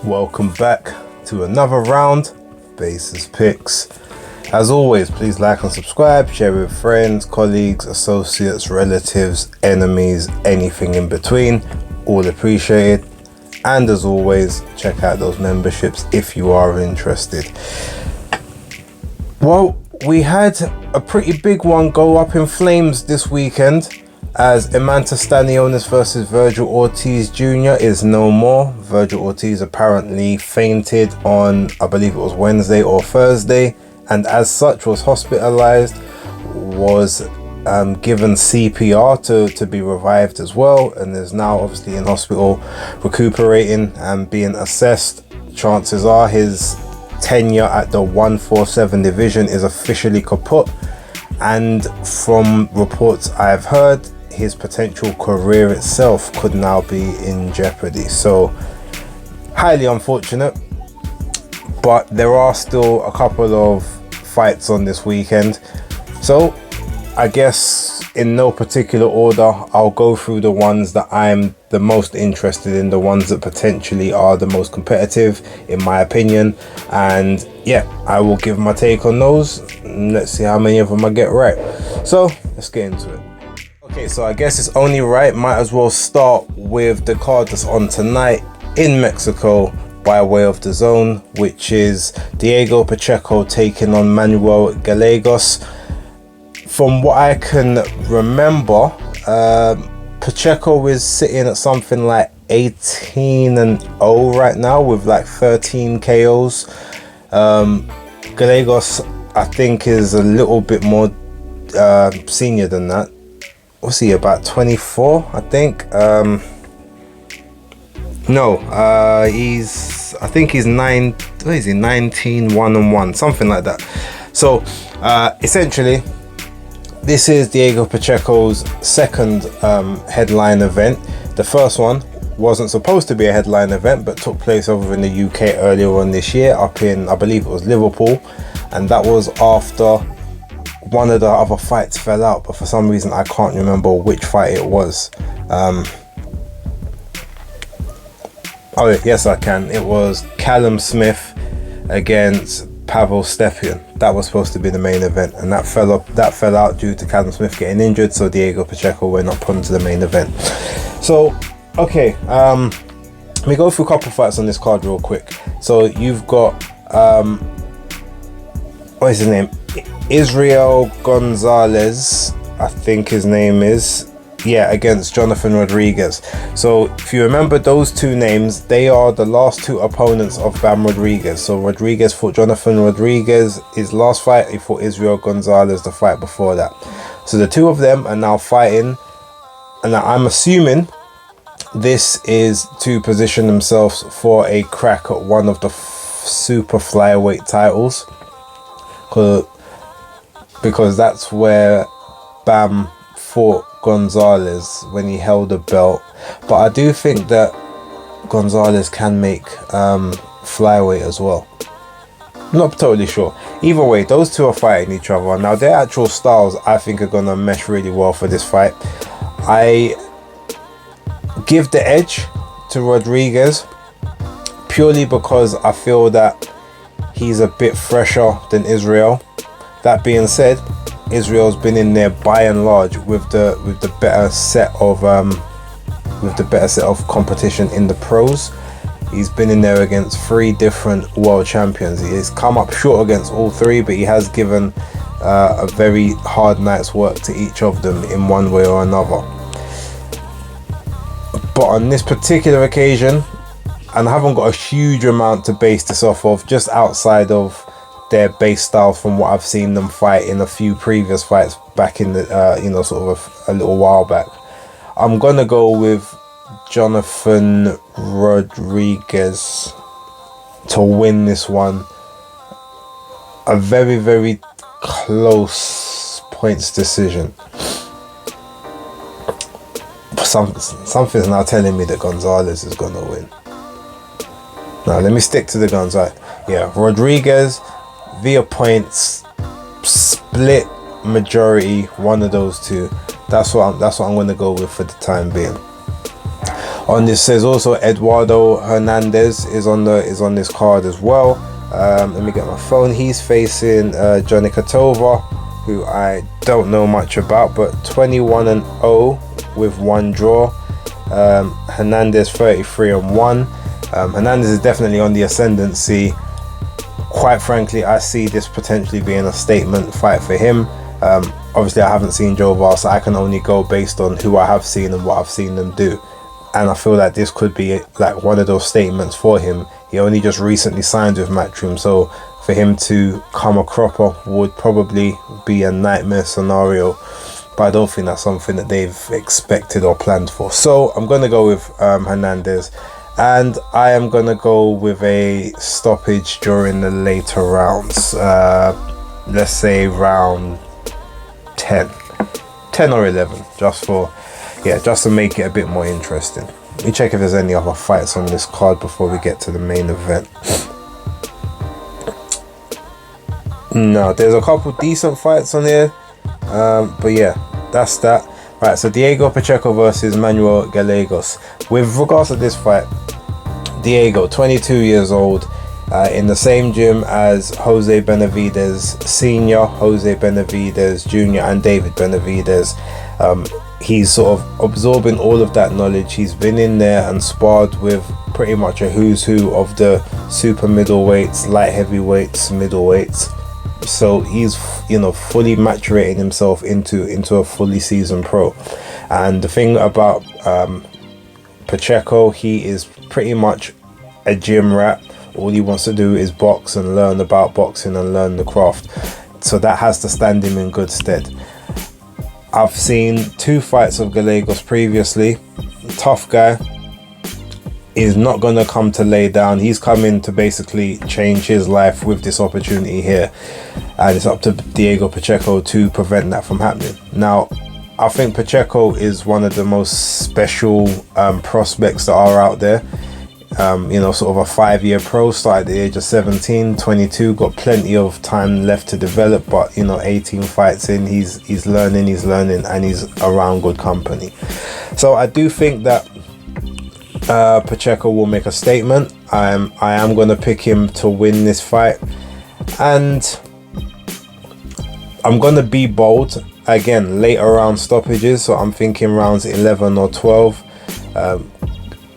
Welcome back to another round Basis Picks. As always, please like and subscribe, share with friends, colleagues, associates, relatives, enemies, anything in between. All appreciated. And as always, check out those memberships if you are interested. Well, we had a pretty big one go up in flames this weekend as Emanta Stanionis versus Virgil Ortiz Jr. is no more. Virgil Ortiz apparently fainted on, I believe it was Wednesday or Thursday, and as such was hospitalized, was given CPR to be revived as well, and is now obviously in hospital recuperating and being assessed. Chances are his tenure at the 147 division is officially kaput, and from reports I've heard, his potential career itself could now be in jeopardy. So highly unfortunate, but there are still a couple of fights on this weekend, so I guess in no particular order I'll go through the ones that I'm the most interested in, the ones that potentially are the most competitive in my opinion, and yeah, I will give my take on those. Let's see how many of them I get right. So let's get into it. Okay, so I guess it's only right, might as well start with the card that's on tonight in Mexico by way of the zone, which is Diego Pacheco taking on Manuel Gallegos. From what I can remember, Pacheco is sitting at something like 18-0 right now with like 13 KOs. Gallegos, I think, is a little bit more senior than that. What's he, about 24, I think? I think he's 19, 1-1, something like that. So essentially, this is Diego Pacheco's second headline event. The first one wasn't supposed to be a headline event, but took place over in the UK earlier on this year, up in, I believe it was Liverpool, and that was after one of the other fights fell out, but for some reason I can't remember which fight it was. Oh yes, I can. It was Callum Smith against Pavel Stepien. That was supposed to be the main event, and that fell out due to Callum Smith getting injured, so Diego Pacheco went up onto the main event. So okay, let me go through a couple of fights on this card real quick. So you've got what is his name? Israel Gonzalez, I think his name is, against Jonathan Rodriguez. So if you remember those two names, they are the last two opponents of Bam Rodriguez. So Rodriguez fought Jonathan Rodriguez his last fight, he fought Israel Gonzalez the fight before that. So the two of them are now fighting, and I'm assuming this is to position themselves for a crack at one of the super flyweight titles, because that's where Bam fought Gonzalez when he held a belt. But I do think that Gonzalez can make flyweight as well. Not totally sure. Either way, those two are fighting each other. Now their actual styles I think are gonna mesh really well for this fight. I give the edge to Rodriguez purely because I feel that he's a bit fresher than Israel. That being said, Israel's been in there by and large with the better set of competition in the pros. He's been in there against 3 different world champions. He has come up short against all 3, but he has given a very hard night's work to each of them in one way or another. But on this particular occasion, and I haven't got a huge amount to base this off of, just outside of their base style from what I've seen them fight in a few previous fights back in the sort of a little while back, I'm gonna go with Jonathan Rodriguez to win this one. A very, very close points decision. Something's now telling me that Gonzalez is gonna win. Now let me stick to the Gonzalez. Yeah, Rodriguez via points, split majority, one of those two. That's what I'm going to go with for the time being. On this says also Eduardo Hernandez is on this card as well. Let me get my phone. He's facing Johnny Katova, who I don't know much about, but 21-0 with 1 draw. Hernandez 33-1. Hernandez is definitely on the ascendancy. Quite frankly, I see this potentially being a statement fight for him. Obviously, I haven't seen Joval, so I can only go based on who I have seen and what I've seen them do. And I feel like this could be like one of those statements for him. He only just recently signed with Matchroom, so for him to come a cropper would probably be a nightmare scenario. But I don't think that's something that they've expected or planned for. So I'm going to go with Hernandez. And I am going to go with a stoppage during the later rounds. Let's say round 10 or 11, just to make it a bit more interesting. Let me check if there's any other fights on this card before we get to the main event. No, there's a couple decent fights on here, but yeah, that's that. Right, so Diego Pacheco versus Manuel Gallegos. With regards to this fight, Diego, 22 years old, in the same gym as Jose Benavidez Sr., Jose Benavidez Jr., and David Benavidez. He's sort of absorbing all of that knowledge. He's been in there and sparred with pretty much a who's who of the super middleweights, light heavyweights, middleweights. So he's, fully maturating himself into a fully seasoned pro. And the thing about Pacheco, he is pretty much a gym rat. All he wants to do is box and learn about boxing and learn the craft. So that has to stand him in good stead. I've seen 2 fights of Gallegos previously. Tough guy. Is not going to come to lay down. He's coming to basically change his life with this opportunity here. And it's up to Diego Pacheco to prevent that from happening. Now, I think Pacheco is one of the most special prospects that are out there. Sort of a 5-year pro, started at the age of 17, 22, got plenty of time left to develop, but 18 fights in, he's learning, and he's around good company. So I do think that Pacheco will make a statement. I am going to pick him to win this fight, and I'm going to be bold again, later round stoppages. So I'm thinking rounds 11 or 12.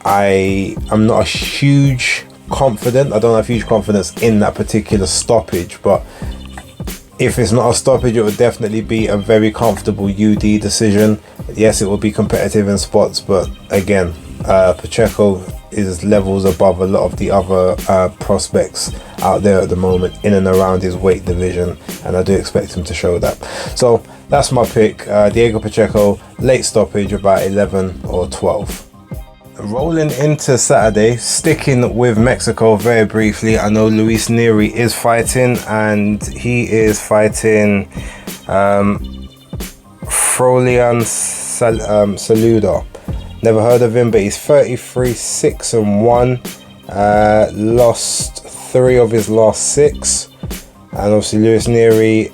I'm not a huge confident. I don't have huge confidence in that particular stoppage, but if it's not a stoppage, it would definitely be a very comfortable UD decision. Yes, it will be competitive in spots, but again, Pacheco is levels above a lot of the other prospects out there at the moment in and around his weight division, and I do expect him to show that. So that's my pick, Diego Pacheco, late stoppage about 11 or 12. Rolling into Saturday, sticking with Mexico very briefly, I know Luis Nery is fighting, and he is fighting Frolian Saluda. Never heard of him, but he's 33-6-1. Lost 3 of his last 6, and obviously Luis Nery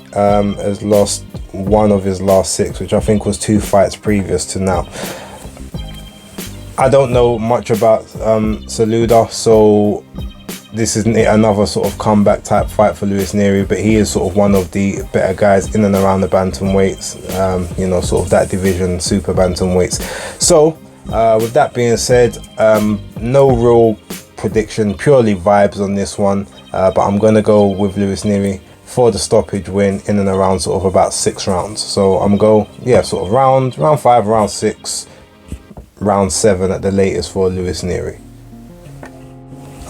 has lost 1 of his last 6, which I think was 2 fights previous to now. I don't know much about Saluda, so this is another sort of comeback type fight for Luis Nery, but he is sort of one of the better guys in and around the bantamweights, sort of that division, super bantamweights. So with that being said, no real prediction, purely vibes on this one, but I'm going to go with Luis Nery for the stoppage win in and around sort of about 6 rounds. So I'm sort of round 5, round 6, round 7 at the latest for Luis Nery.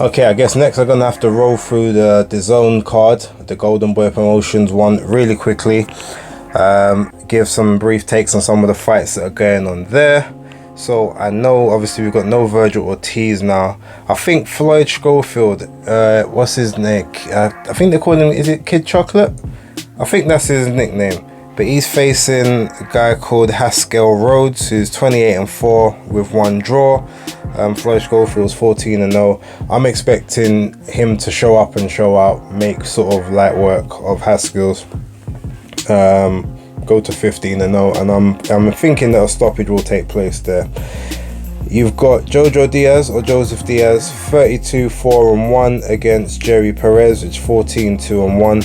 Okay, I guess next I'm gonna have to roll through the DAZN card, the Golden Boy Promotions one, really quickly. Give some brief takes on some of the fights that are going on there. So I know obviously we've got no Virgil Ortiz now. I think Floyd Schofield, what's his name? I think they call him, is it Kid Chocolate? I think that's his nickname. But he's facing a guy called Haskell Rhodes, who's 28-4 with 1 draw. Floyd Schofield's 14-0. I'm expecting him to show up and show out, make sort of light work of Haskell's, go to 15-0, and I'm thinking that a stoppage will take place there. You've got Jojo Diaz or Joseph Diaz, 32-4-1 against Jerry Perez, which is 14-2-1.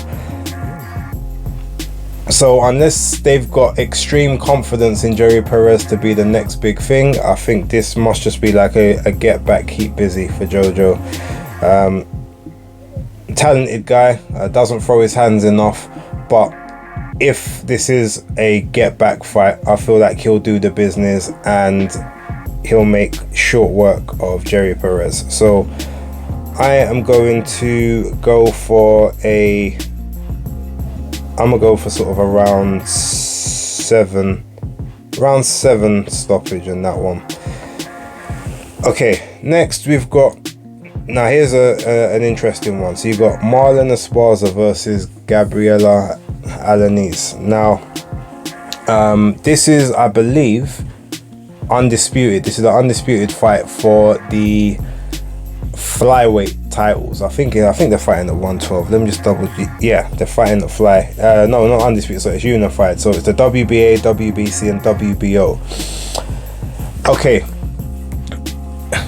So unless they've got extreme confidence in Jerry Perez to be the next big thing, I think this must just be like a get back, keep busy for Jojo. Talented guy, doesn't throw his hands enough, but if this is a get back fight, I feel like he'll do the business and he'll make short work of Jerry Perez. So I am going to go for sort of around seven stoppage in that one. Okay, next we've got, now here's an interesting one. So you've got Marlon Esparza versus Gabriela Alanis. Now this is, I believe, undisputed. This is an undisputed fight for the flyweight titles. I think they're fighting at 112. Let me just double. Yeah, they're fighting at fly. No, not undisputed. So it's unified. So it's the WBA, WBC, and WBO. Okay,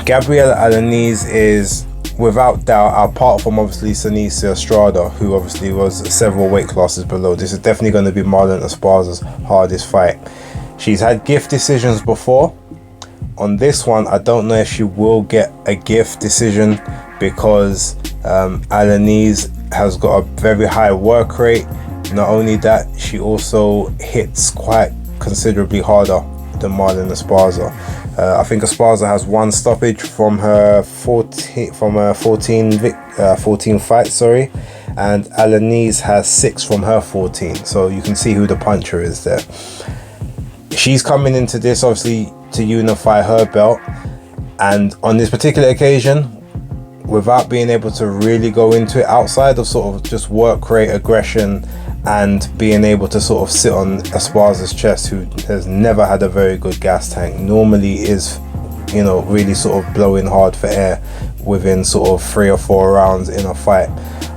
Gabriela Alanis is without doubt, apart from obviously Seniesa Estrada, who obviously was several weight classes below, this is definitely going to be Marlon Esparza's hardest fight. She's had gift decisions before. On this one, I don't know if she will get a gift decision because Alanis has got a very high work rate. Not only that, she also hits quite considerably harder than Marlon Esparza. I think Esparza has one stoppage from her 14 fights, and Alanis has 6 from her 14. So you can see who the puncher is there. She's coming into this obviously to unify her belt, and on this particular occasion, without being able to really go into it outside of sort of just work rate, aggression, and being able to sort of sit on Esparza's chest, who has never had a very good gas tank, normally is, you know, really sort of blowing hard for air within sort of 3 or 4 rounds in a fight.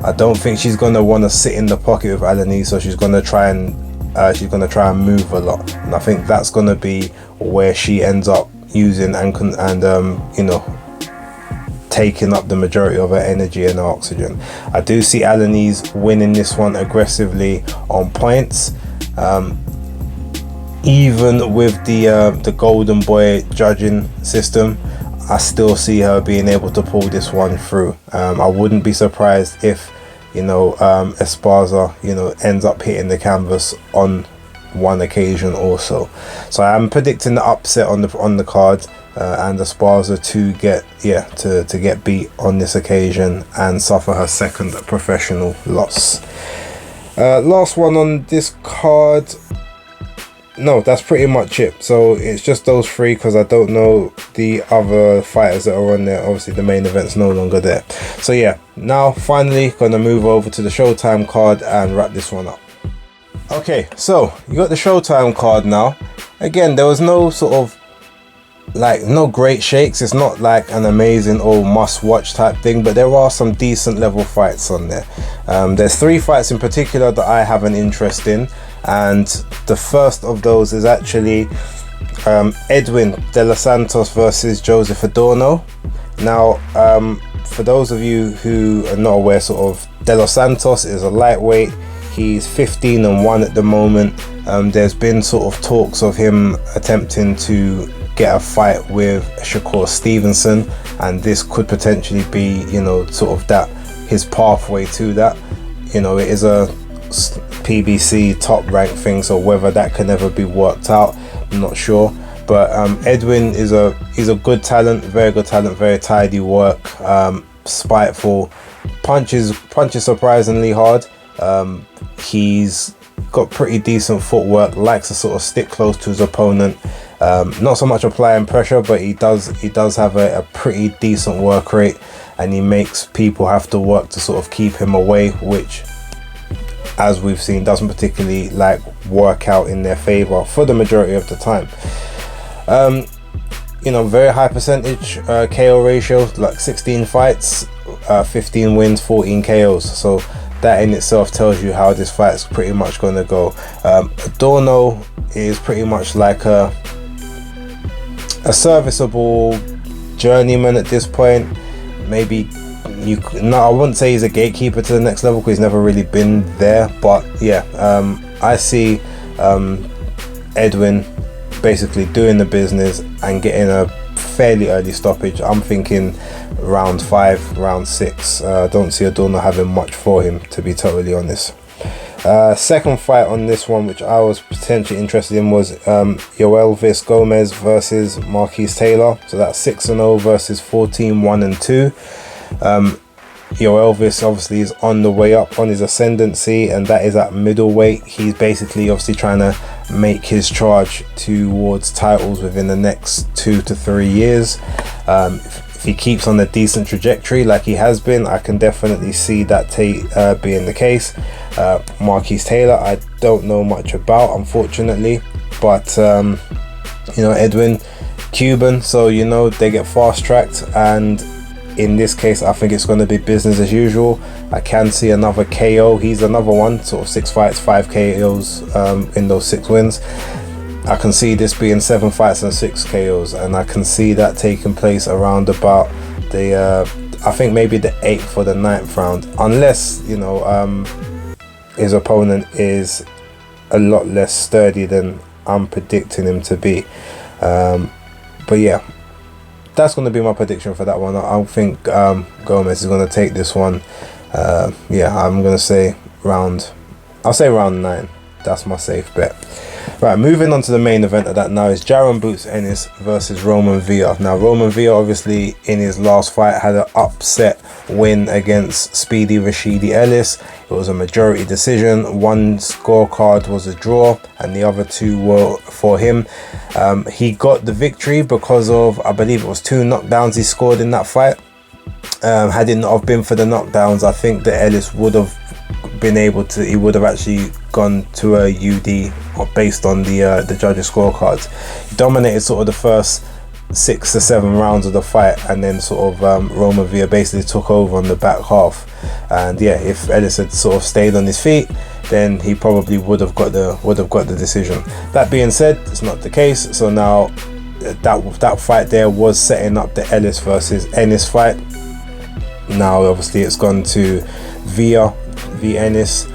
I don't think she's going to want to sit in the pocket with Alanis, so she's going to try and move a lot, and I think that's going to be where she ends up using and you know, taking up the majority of her energy and her oxygen. I do see Alanis winning this one aggressively on points. Even with the golden boy judging system, I still see her being able to pull this one through. I wouldn't be surprised if, you know, Esparza, you know, ends up hitting the canvas on one occasion also. So I'm predicting the upset on the card, and Esparza to get beat on this occasion and suffer her second professional loss. Last one on this card. No, that's pretty much it. So it's just those 3 because I don't know the other fighters that are on there. Obviously the main event's no longer there. So yeah, now finally gonna move over to the Showtime card and wrap this one up. Okay, so you got the Showtime card now. Again, there was no sort of no great shakes. It's not like an amazing or must watch type thing, but there are some decent level fights on there. There's 3 fights in particular that I have an interest in, and the first of those is actually Edwin De Los Santos versus Joseph Adorno. Now, for those of you who are not aware, sort of De Los Santos is a lightweight. He's 15-1 at the moment. There's been sort of talks of him attempting to get a fight with Shakur Stevenson, and this could potentially be, you know, sort of that his pathway to that. You know, it is a PBC top rank thing, so whether that can ever be worked out, I'm not sure. But Edwin is he's a good talent, very good talent, very tidy work, spiteful, punches surprisingly hard. He's got pretty decent footwork, likes to sort of stick close to his opponent, not so much applying pressure, but he does have a pretty decent work rate, and he makes people have to work to sort of keep him away, which, as we've seen, doesn't particularly work out in their favor for the majority of the time. You know, very high percentage KO ratio, like 16 fights, 15 wins, 14 KOs. So that in itself tells you how this fight's pretty much going to go. Adorno is pretty much like a a serviceable journeyman at this point. Maybe I wouldn't say he's a gatekeeper to the next level because he's never really been there, but yeah, I see Edwin basically doing the business and getting a fairly early stoppage. I'm thinking round 5, round 6. Don't see Adorno having much for him, to be totally honest. Second fight on this one, which I was potentially interested in, was Yoelvis Gomez versus Marquise Taylor. So that's 6-0 versus 14-1-2. Yoelvis obviously is on the way up on his ascendancy, and that is at middleweight. He's basically obviously trying to make his charge towards titles within the next 2 to 3 years. If he keeps on a decent trajectory like he has been, I can definitely see that being the case. Marquise Taylor, I don't know much about, unfortunately, but Edwin, Cuban, so they get fast tracked, and in this case I think it's going to be business as usual. I can see another KO. He's another one, sort of 6 fights, 5 KOs in those 6 wins. I can see this being 7 fights and 6 KOs, and I can see that taking place around about the I think maybe the 8th or the 9th round, unless his opponent is a lot less sturdy than I'm predicting him to be. But yeah, that's going to be my prediction for that one. I think Gomez is going to take this one. I'm going to say I'll say round 9. That's my safe bet. Right, moving on to the main event of that now is Jaron Boots Ennis versus Roman Villa. Now, Roman Villa obviously in his last fight had an upset win against Speedy Rashidi Ellis. It was a majority decision. One scorecard was a draw and the other 2 were for him. He got the victory because of, I believe it was 2 knockdowns he scored in that fight. Had it not have been for the knockdowns, I think that Ellis would have been able to, he would have actually gone to a UD based on the judges' scorecards. He dominated sort of the first 6 to 7 rounds of the fight, and then sort of Roman Villa basically took over on the back half. And yeah, if Ellis had sort of stayed on his feet, then he probably would have got the decision. That being said, it's not the case. So now that fight there was setting up the Ellis versus Ennis fight. Now obviously it's gone to Villa v Ennis.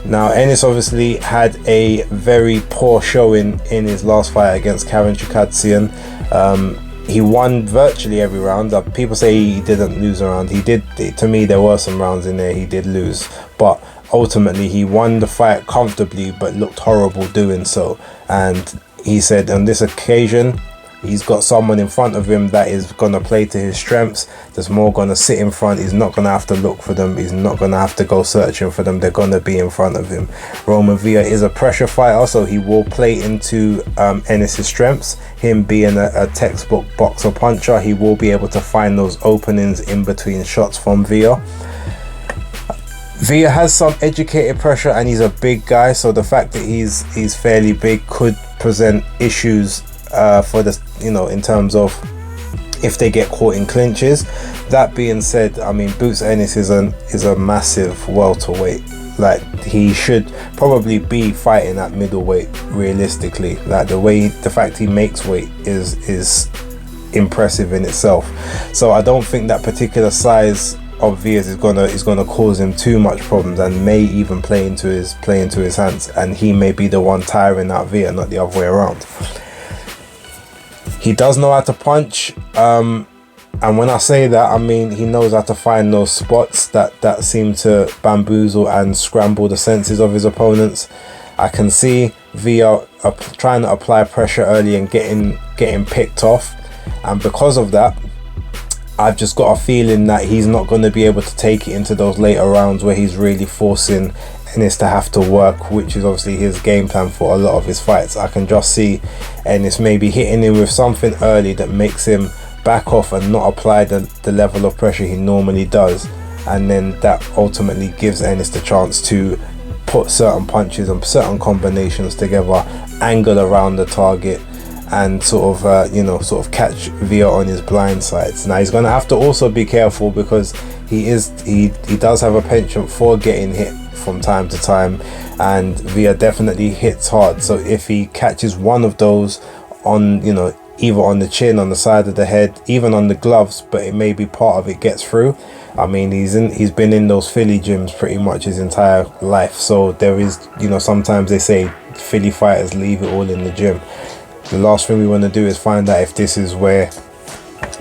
Now Ennis obviously had a very poor showing in his last fight against Karen Chukatsian. He won virtually every round. People say he didn't lose a round. He did. To me, there were some rounds in there he did lose, but ultimately he won the fight comfortably, but looked horrible doing so. And he said on this occasion he's got someone in front of him that is going to play to his strengths. There's more going to sit in front. He's not going to have to look for them. He's not going to have to go searching for them. They're going to be in front of him. Roman Villa is a pressure fighter, so he will play into Ennis's strengths. Him being a textbook boxer puncher, he will be able to find those openings in between shots from Villa. Villa has some educated pressure, and he's a big guy, so the fact that he's fairly big could present issues for the in terms of if they get caught in clinches. That being said, I mean, Boots Ennis is a massive welterweight. Like, he should probably be fighting at middleweight realistically. Like, the fact he makes weight is impressive in itself. So I don't think that particular size of Villa's is gonna cause him too much problems, and may even play into his hands, and he may be the one tiring out Villa, not the other way around. He does know how to punch, and when I say that, I mean he knows how to find those spots that seem to bamboozle and scramble the senses of his opponents. I can see Villa trying to apply pressure early and getting picked off, and because of that, I've just got a feeling that he's not going to be able to take it into those later rounds where he's really forcing Ennis to have to work, which is obviously his game plan for a lot of his fights. I can just see Ennis maybe hitting him with something early that makes him back off and not apply the level of pressure he normally does, and then that ultimately gives Ennis the chance to put certain punches and certain combinations together, angle around the target, and sort of catch Villa on his blind sides. Now he's going to have to also be careful, because he does have a penchant for getting hit from time to time, and Villa definitely hits hard. So if he catches one of those on either on the chin, on the side of the head, even on the gloves, but it may be part of it gets through. I mean, he's been in those Philly gyms pretty much his entire life, so there is, you know, sometimes they say Philly fighters leave it all in the gym. The last thing we want to do is find out if this is where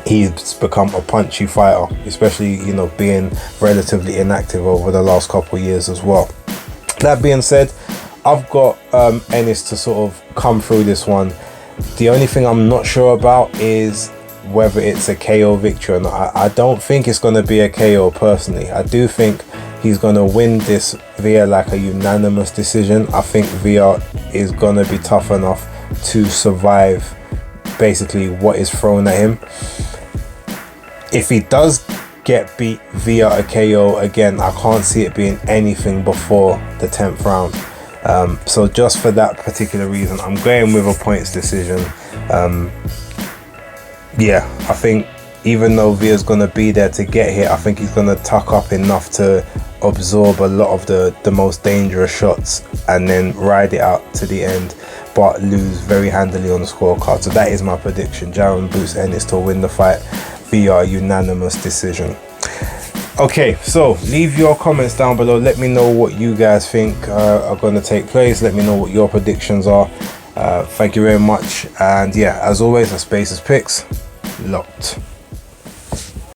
he's become a punchy fighter, especially, you know, being relatively inactive over the last couple of years as well. That being said, I've got Ennis to sort of come through this one. The only thing I'm not sure about is whether it's a KO victory or not. I don't think it's going to be a KO personally. I do think he's going to win this via like a unanimous decision. I think Via is going to be tough enough to survive basically what is thrown at him. If he does get beat via a KO, again, I can't see it being anything before the 10th round. So just for that particular reason, I'm going with a points decision. Yeah, I think even though Via's going to be there to get hit, I think he's going to tuck up enough to absorb a lot of the most dangerous shots and then ride it out to the end, but lose very handily on the scorecard. So that is my prediction. Jaron Boots Ennis to win the fight via unanimous decision. Okay, so leave your comments down below. Let me know what you guys think are going to take place. Let me know what your predictions are. Thank you very much. And yeah, as always, the Spaces Picks locked.